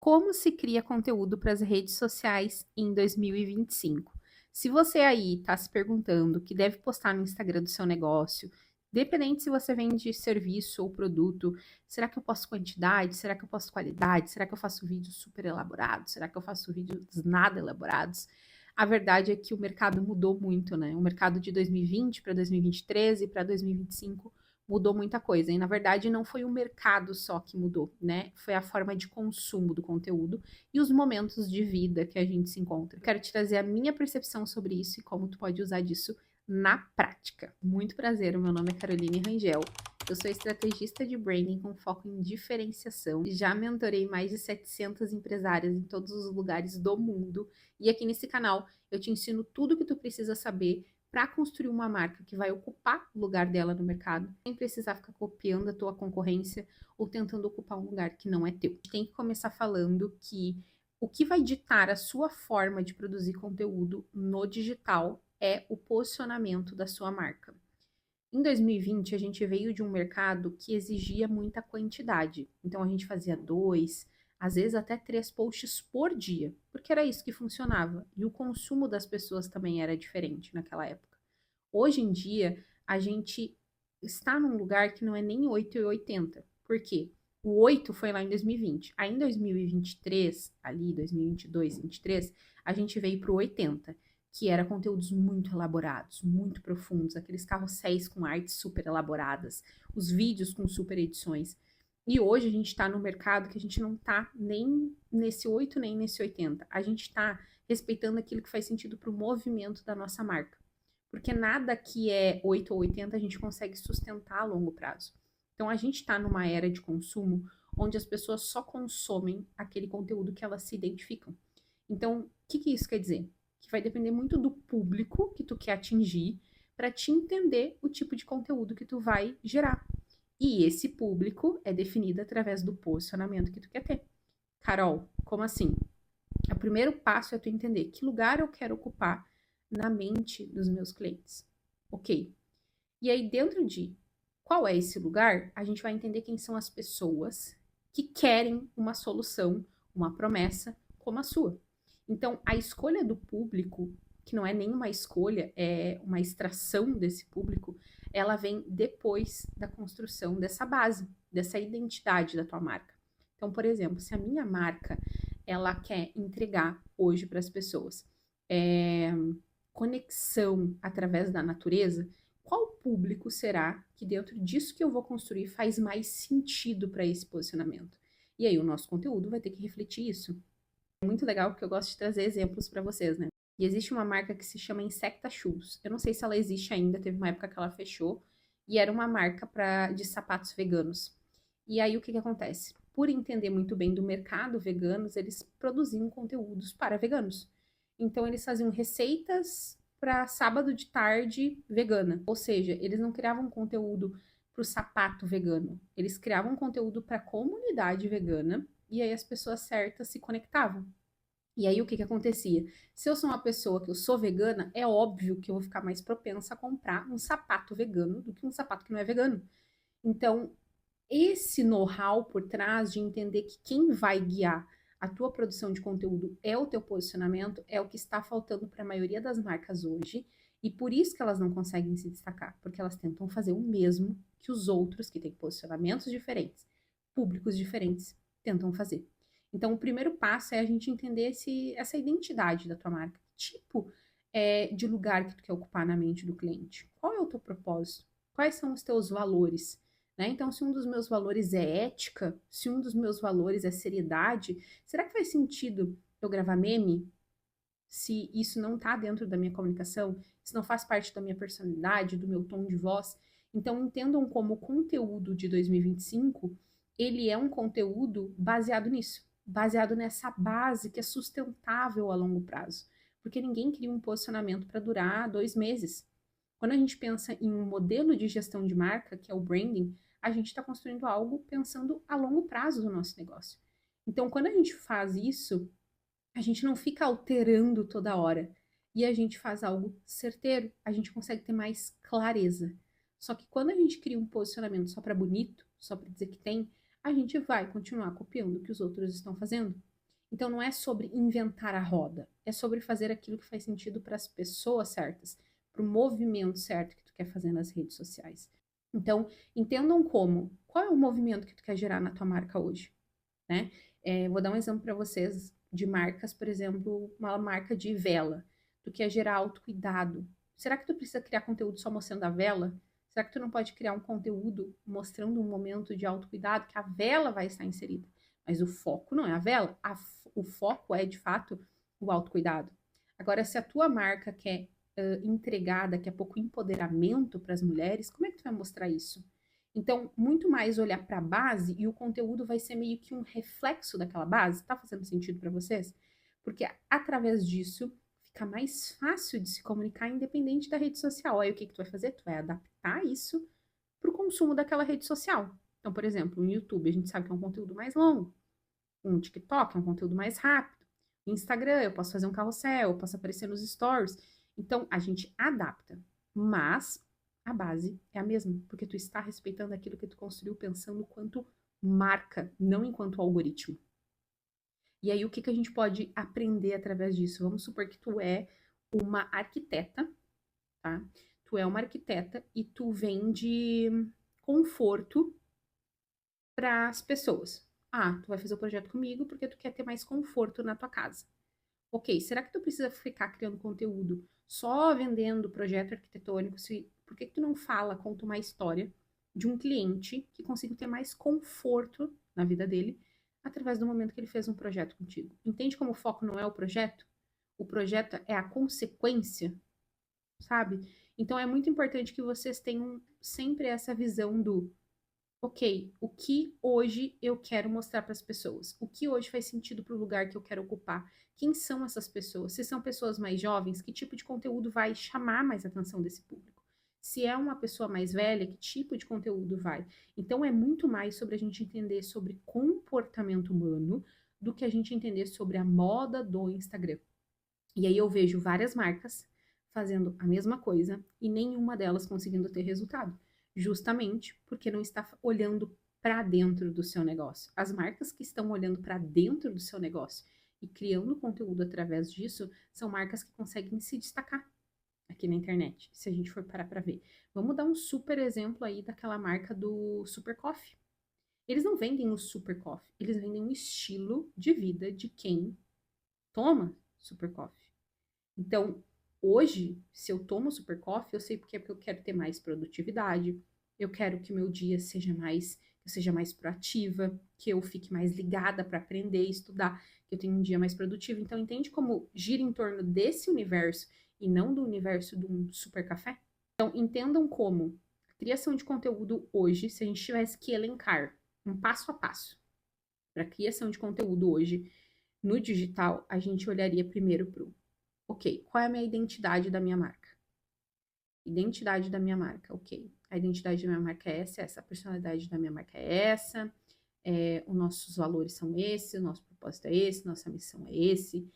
Como se cria conteúdo para as redes sociais em 2025? Se você aí está se perguntando o que deve postar no Instagram do seu negócio, independente se você vende serviço ou produto, será que eu posto quantidade? Será que eu posto qualidade? Será que eu faço vídeos super elaborados? Será que eu faço vídeos nada elaborados? A verdade é que o mercado mudou muito, né? O mercado de 2020 para 2023 e para 2025 mudou muita coisa. E na verdade não foi o mercado só que mudou, né? Foi a forma de consumo do conteúdo e os momentos de vida que a gente se encontra. Quero te trazer a minha percepção sobre isso e como tu pode usar disso na prática. Muito prazer, o meu nome é Caroline Rangel. Eu sou estrategista de branding com foco em diferenciação. Já mentorei mais de 700 empresárias em todos os lugares do mundo. E aqui nesse canal eu te ensino tudo o que tu precisa saber para construir uma marca que vai ocupar o lugar dela no mercado, sem precisar ficar copiando a tua concorrência ou tentando ocupar um lugar que não é teu. A gente tem que começar falando que o que vai ditar a sua forma de produzir conteúdo no digital é o posicionamento da sua marca. Em 2020, a gente veio de um mercado que exigia muita quantidade. Então, a gente fazia 2, às vezes até 3 posts por dia, porque era isso que funcionava. E o consumo das pessoas também era diferente naquela época. Hoje em dia, a gente está num lugar que não é nem 8 e 80. Por quê? O 8 foi lá em 2020. Aí em 2023, ali 2022, 2023, a gente veio para o 80, que era conteúdos muito elaborados, muito profundos, aqueles carrosséis com artes super elaboradas, os vídeos com super edições. E hoje a gente está no mercado que a gente não está nem nesse 8 nem nesse 80. A gente está respeitando aquilo que faz sentido para o movimento da nossa marca. Porque nada que é 8 ou 80 a gente consegue sustentar a longo prazo. Então a gente está numa era de consumo onde as pessoas só consomem aquele conteúdo que elas se identificam. Então, o que isso quer dizer? Que vai depender muito do público que tu quer atingir para te entender o tipo de conteúdo que tu vai gerar. E esse público é definido através do posicionamento que tu quer ter. Carol, como assim? O primeiro passo é tu entender que lugar eu quero ocupar na mente dos meus clientes. Ok. E aí, dentro de qual é esse lugar, a gente vai entender quem são as pessoas que querem uma solução, uma promessa como a sua. Então, a escolha do público, que não é nenhuma escolha, é uma extração desse público, ela vem depois da construção dessa base, dessa identidade da tua marca. Então, por exemplo, se a minha marca ela quer entregar hoje para as pessoas conexão através da natureza, qual público será que dentro disso que eu vou construir faz mais sentido para esse posicionamento? E aí o nosso conteúdo vai ter que refletir isso. É muito legal porque eu gosto de trazer exemplos para vocês, né? E existe uma marca que se chama Insecta Shoes. Eu não sei se ela existe ainda, teve uma época que ela fechou, e era uma marca de sapatos veganos. E aí o que acontece? Por entender muito bem do mercado veganos, eles produziam conteúdos para veganos. Então eles faziam receitas para sábado de tarde vegana. Ou seja, eles não criavam conteúdo para o sapato vegano. Eles criavam conteúdo para a comunidade vegana e aí as pessoas certas se conectavam. E aí o que acontecia? Se eu sou uma pessoa que eu sou vegana, é óbvio que eu vou ficar mais propensa a comprar um sapato vegano do que um sapato que não é vegano. Então, esse know-how por trás de entender que quem vai guiar a tua produção de conteúdo é o teu posicionamento, é o que está faltando para a maioria das marcas hoje, e por isso que elas não conseguem se destacar, porque elas tentam fazer o mesmo que os outros que têm posicionamentos diferentes, públicos diferentes, tentam fazer. Então, o primeiro passo é a gente entender essa identidade da tua marca, que tipo de lugar que tu quer ocupar na mente do cliente. Qual é o teu propósito? Quais são os teus valores? Né? Então, se um dos meus valores é ética, se um dos meus valores é seriedade, será que faz sentido eu gravar meme se isso não está dentro da minha comunicação, se não faz parte da minha personalidade, do meu tom de voz? Então, entendam como o conteúdo de 2025, ele é um conteúdo baseado nisso, baseado nessa base que é sustentável a longo prazo. Porque ninguém cria um posicionamento para durar 2 meses. Quando a gente pensa em um modelo de gestão de marca, que é o branding, a gente está construindo algo pensando a longo prazo do nosso negócio. Então, quando a gente faz isso, a gente não fica alterando toda hora e a gente faz algo certeiro, a gente consegue ter mais clareza. Só que quando a gente cria um posicionamento só para bonito, só para dizer que tem, a gente vai continuar copiando o que os outros estão fazendo. Então não é sobre inventar a roda, é sobre fazer aquilo que faz sentido para as pessoas certas, para o movimento certo que tu quer fazer nas redes sociais. Então, entendam qual é o movimento que tu quer gerar na tua marca hoje, né? Vou dar um exemplo para vocês de marcas, por exemplo, uma marca de vela. Tu quer gerar autocuidado. Será que tu precisa criar conteúdo só mostrando a vela? Será que tu não pode criar um conteúdo mostrando um momento de autocuidado que a vela vai estar inserida? Mas o foco não é a vela, o foco é, de fato, o autocuidado. Agora, se a tua marca quer entregar daqui a pouco empoderamento para as mulheres, como é que tu vai mostrar isso? Então, muito mais olhar para a base e o conteúdo vai ser meio que um reflexo daquela base. Tá fazendo sentido para vocês? Porque através disso fica mais fácil de se comunicar independente da rede social. Aí o que tu vai fazer? Tu vai adaptar isso para o consumo daquela rede social. Então, por exemplo, no YouTube a gente sabe que é um conteúdo mais longo. Um TikTok é um conteúdo mais rápido. No Instagram eu posso fazer um carrossel, eu posso aparecer nos stories. Então, a gente adapta. Mas a base é a mesma, porque tu está respeitando aquilo que tu construiu pensando quanto marca, não enquanto algoritmo. E aí, o que a gente pode aprender através disso? Vamos supor que tu é uma arquiteta, tá? Tu é uma arquiteta e tu vende conforto para as pessoas. Ah, tu vai fazer o projeto comigo porque tu quer ter mais conforto na tua casa. Ok, será que tu precisa ficar criando conteúdo só vendendo projeto arquitetônico? Por que tu não fala, conta uma história de um cliente que consiga ter mais conforto na vida dele através do momento que ele fez um projeto contigo? Entende como o foco não é o projeto? O projeto é a consequência, sabe? Então é muito importante que vocês tenham sempre essa visão do ok, o que hoje eu quero mostrar para as pessoas? O que hoje faz sentido para o lugar que eu quero ocupar? Quem são essas pessoas? Se são pessoas mais jovens, que tipo de conteúdo vai chamar mais a atenção desse público? Se é uma pessoa mais velha, que tipo de conteúdo vai? Então é muito mais sobre a gente entender sobre comportamento humano do que a gente entender sobre a moda do Instagram. E aí eu vejo várias marcas fazendo a mesma coisa e nenhuma delas conseguindo ter resultado, justamente porque não está olhando para dentro do seu negócio. As marcas que estão olhando para dentro do seu negócio e criando conteúdo através disso são marcas que conseguem se destacar aqui na internet, se a gente for parar para ver. Vamos dar um super exemplo aí daquela marca do Super Coffee. Eles não vendem o Super Coffee, eles vendem um estilo de vida de quem toma Super Coffee. Então, hoje, se eu tomo super coffee, eu sei porque eu quero ter mais produtividade, eu quero que o meu dia seja mais proativa, que eu fique mais ligada para aprender e estudar, que eu tenha um dia mais produtivo. Então, entende como gira em torno desse universo e não do universo de um super café? Então, entendam como a criação de conteúdo hoje, se a gente tivesse que elencar um passo a passo para a criação de conteúdo hoje no digital, a gente olharia primeiro para o ok, qual é a minha identidade da minha marca? Identidade da minha marca, ok. A identidade da minha marca é essa, a personalidade da minha marca é essa, os nossos valores são esses, o nosso propósito é esse, nossa missão é esse,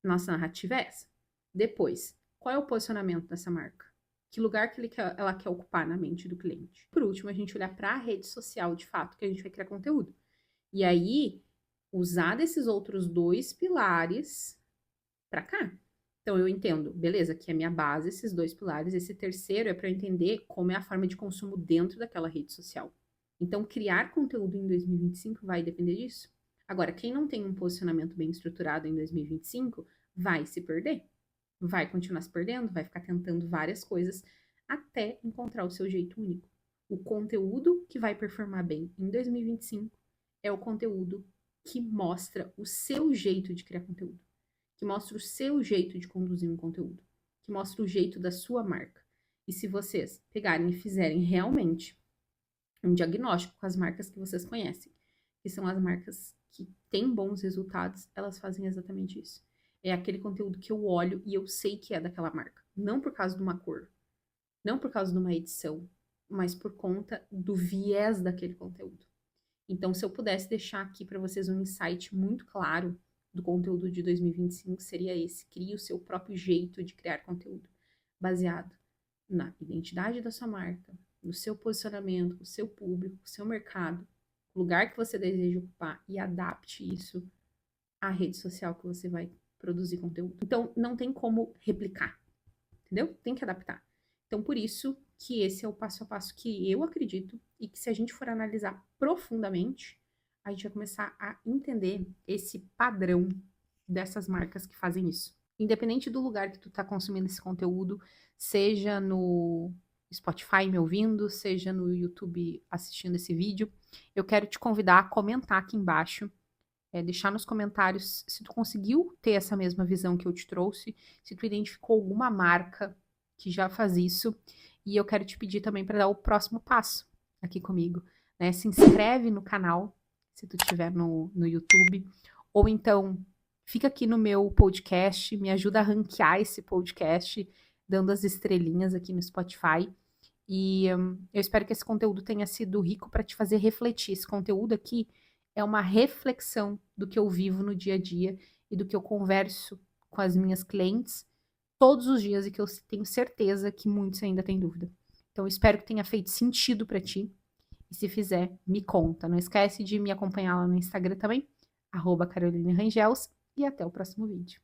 nossa narrativa é essa. Depois, qual é o posicionamento dessa marca? Que lugar que ela quer ocupar na mente do cliente? Por último, a gente olhar para a rede social, de fato, que a gente vai criar conteúdo. E aí, usar desses outros dois pilares para cá. Então eu entendo, beleza, que é a minha base, esses dois pilares, esse terceiro é para eu entender como é a forma de consumo dentro daquela rede social. Então criar conteúdo em 2025 vai depender disso. Agora, quem não tem um posicionamento bem estruturado em 2025 vai se perder. Vai continuar se perdendo, vai ficar tentando várias coisas até encontrar o seu jeito único. O conteúdo que vai performar bem em 2025 é o conteúdo que mostra o seu jeito de criar conteúdo, que mostra o seu jeito de conduzir um conteúdo, que mostra o jeito da sua marca. E se vocês pegarem e fizerem realmente um diagnóstico com as marcas que vocês conhecem, que são as marcas que têm bons resultados, elas fazem exatamente isso. É aquele conteúdo que eu olho e eu sei que é daquela marca. Não por causa de uma cor, não por causa de uma edição, mas por conta do viés daquele conteúdo. Então, se eu pudesse deixar aqui para vocês um insight muito claro do conteúdo de 2025, seria esse: crie o seu próprio jeito de criar conteúdo, baseado na identidade da sua marca, no seu posicionamento, o seu público, o seu mercado, o lugar que você deseja ocupar, e adapte isso a rede social que você vai produzir conteúdo. Então, não tem como replicar, entendeu? Tem que adaptar. Então, por isso que esse é o passo a passo que eu acredito e que se a gente for analisar profundamente, a gente vai começar a entender esse padrão dessas marcas que fazem isso. Independente do lugar que tu tá consumindo esse conteúdo, seja no Spotify me ouvindo, seja no YouTube assistindo esse vídeo, eu quero te convidar a comentar aqui embaixo, deixar nos comentários se tu conseguiu ter essa mesma visão que eu te trouxe, se tu identificou alguma marca que já faz isso, e eu quero te pedir também para dar o próximo passo aqui comigo, né? Se inscreve no canal, se tu estiver no YouTube, ou então fica aqui no meu podcast, me ajuda a ranquear esse podcast, dando as estrelinhas aqui no Spotify. E eu espero que esse conteúdo tenha sido rico para te fazer refletir. Esse conteúdo aqui é uma reflexão do que eu vivo no dia a dia e do que eu converso com as minhas clientes todos os dias e que eu tenho certeza que muitos ainda têm dúvida. Então, eu espero que tenha feito sentido para ti. E se fizer, me conta. Não esquece de me acompanhar lá no Instagram também, @CarolinaRangels, e até o próximo vídeo.